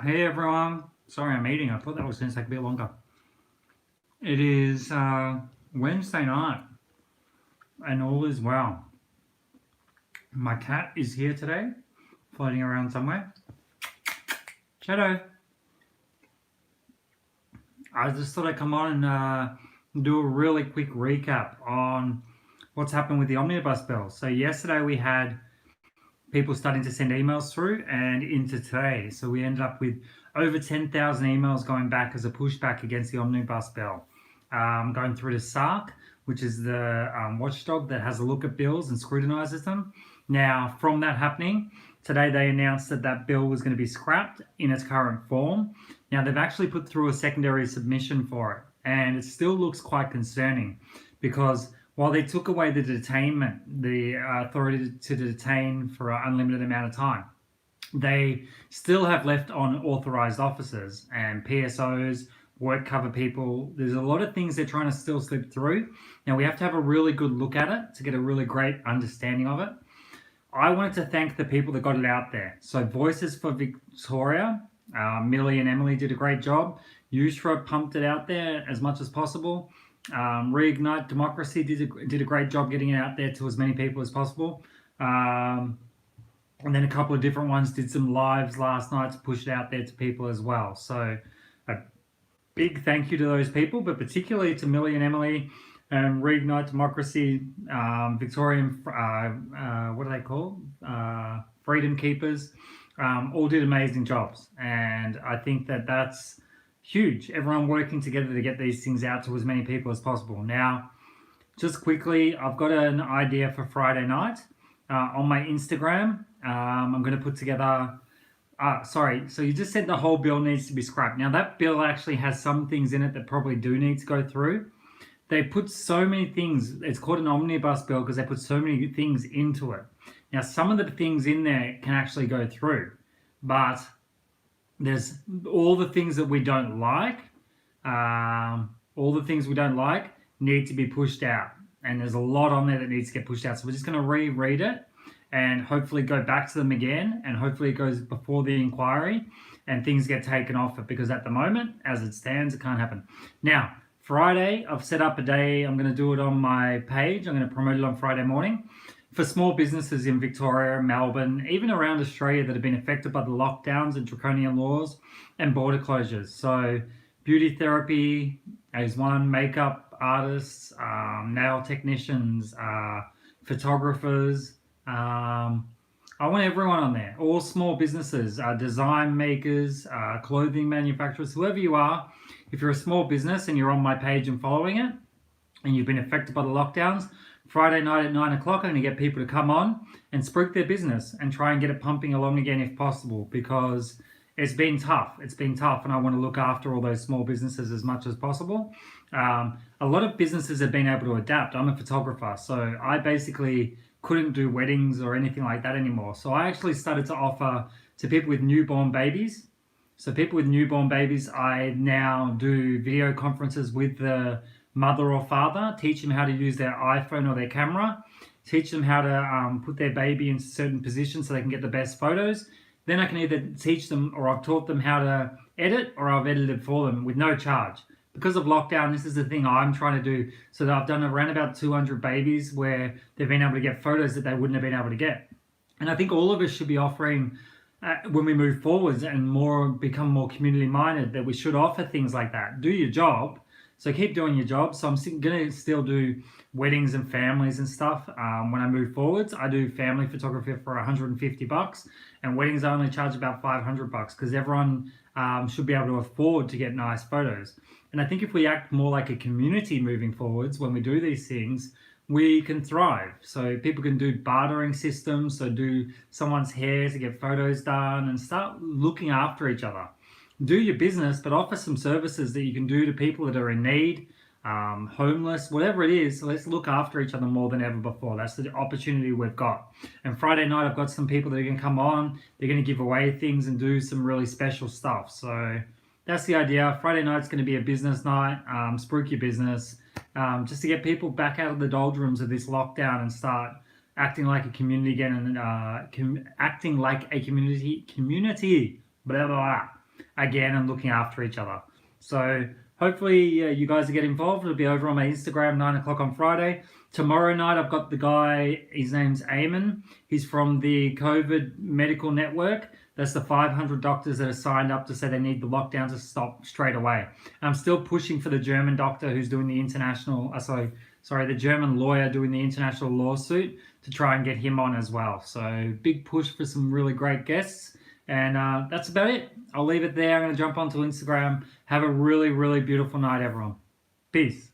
Hey everyone, sorry I'm eating. I thought that was going to take a bit longer. It is Wednesday night and all is well. My cat is here today, floating around somewhere. Shadow, I just thought I'd come on and do a really quick recap on what's happened with the Omnibus bill. So yesterday we had people starting to send emails through and into today. So we ended up with over 10,000 emails going back as a pushback against the Omnibus bill. Going through to SARC, which is the watchdog that has a look at bills and scrutinises them. Now, from that happening, today they announced that that bill was going to be scrapped in its current form. Now, they've actually put through a secondary submission for it, and it still looks quite concerning because while they took away the detainment, the authority to detain for an unlimited amount of time, they still have left on authorized officers and PSOs, work cover people. There's a lot of things they're trying to still slip through. Now we have to have a really good look at it to get a really great understanding of it. I wanted to thank the people that got it out there. So Voices for Victoria, Millie and Emily did a great job. Yusra pumped it out there as much as possible. Reignite Democracy did a great job getting it out there to as many people as possible. And then a couple of different ones did some lives last night to push it out there to people as well. So a big thank you to those people, but particularly to Millie and Emily and Reignite Democracy, Victorian, what are they called? Freedom Keepers, all did amazing jobs. And I think that that's huge. Everyone working together to get these things out to as many people as possible. Now, just quickly, I've got an idea for Friday night on my Instagram. I'm going to put together. So you just said the whole bill needs to be scrapped. Now that bill actually has some things in it that probably do need to go through. They put so many things. It's called an omnibus bill because they put so many things into it. Now some of the things in there can actually go through, but there's all the things that we don't like. All the things we don't like need to be pushed out, and there's a lot on there that needs to get pushed out. So we're just going to reread it and hopefully go back to them again, and hopefully it goes before the inquiry and things get taken off it, because at the moment, as it stands, it can't happen. Now, Friday, I've set up a day. I'm going to do it on my page. I'm going to promote it on Friday morning for small businesses in Victoria, Melbourne, even around Australia that have been affected by the lockdowns and draconian laws and border closures. So beauty therapy is one, makeup artists, nail technicians, photographers. I want everyone on there, all small businesses, design makers, clothing manufacturers, whoever you are. If you're a small business and you're on my page and following it and you've been affected by the lockdowns, Friday night at 9 o'clock, I'm going to get people to come on and spruik their business and try and get it pumping along again if possible, because it's been tough. It's been tough, and I want to look after all those small businesses as much as possible. A lot of businesses have been able to adapt. I'm a photographer, so I basically couldn't do weddings or anything like that anymore. So I actually started to offer to people with newborn babies. So people with newborn babies, I now do video conferences with the mother or father, teach them how to use their iPhone or their camera, teach them how to put their baby in certain positions so they can get the best photos. Then I can either teach them, or I've taught them how to edit, or I've edited for them with no charge. Because of lockdown, this is the thing I'm trying to do. So that I've done around about 200 babies where they've been able to get photos that they wouldn't have been able to get. And I think all of us should be offering, when we move forwards and become more community minded, that we should offer things like that. Do your job. So keep doing your job. So I'm going to still do weddings and families and stuff. When I move forwards, I do family photography for $150, and weddings I only charge about $500 because everyone should be able to afford to get nice photos. And I think if we act more like a community moving forwards when we do these things, we can thrive. So people can do bartering systems, so do someone's hair to get photos done, and start looking after each other. Do your business, but offer some services that you can do to people that are in need, homeless, whatever it is. So let's look after each other more than ever before. That's the opportunity we've got. And Friday night, I've got some people that are going to come on. They're going to give away things and do some really special stuff. So that's the idea. Friday night's going to be a business night. Spruik your business, just to get people back out of the doldrums of this lockdown and start acting like a community again, and acting like a community. Blah, blah, blah. again and looking after each other. So hopefully you guys get involved. It'll be over on my Instagram 9 o'clock on Friday. Tomorrow night I've got the guy, his name's Eamon. He's from the COVID Medical Network. That's the 500 doctors that are signed up to say they need the lockdown to stop straight away. I'm still pushing for the German doctor who's doing the international, the German lawyer doing the international lawsuit to try and get him on as well. So big push for some really great guests. And that's about it. I'll leave it there. I'm going to jump onto Instagram. Have a really, really beautiful night, everyone. Peace.